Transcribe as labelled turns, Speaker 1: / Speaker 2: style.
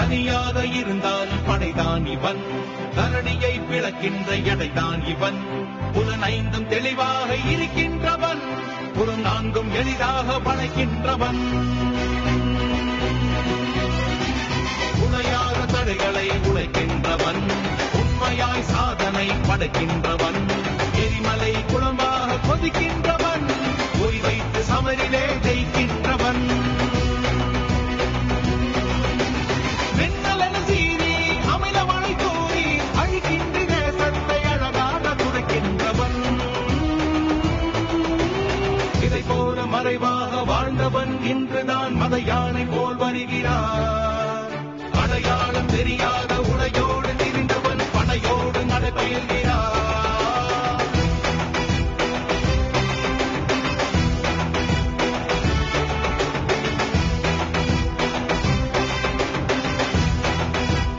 Speaker 1: தனியாக இருந்தாலும் படைதான் இவன், தரணியை பிளக்கின்ற எடைதான் இவன். புலனைந்தும் தெளிவாக இருக்கின்றவன், புறம் நான்கும் எளிதாக வளைக்கின்றவன். உணையாத தடைகளை உழைக்கின்றவன், உண்மையாய் சாதனை படைக்கின்றவன். எரிமலை குளமாக கொதிக்கின்றவன், பொய் வைத்து சமரிலே ஜெயிக்கின்றவன். வெண்ணலன சீறி அமிலமழை தூறி அழிக்கின்ற தேசத்தை அழகாக துடைக்கின்றவன். இதை போல மறைவாக வாழ்ந்தவன் இன்று நான் மத யானை போல் வருகிறான். அடையாளம் தெரியா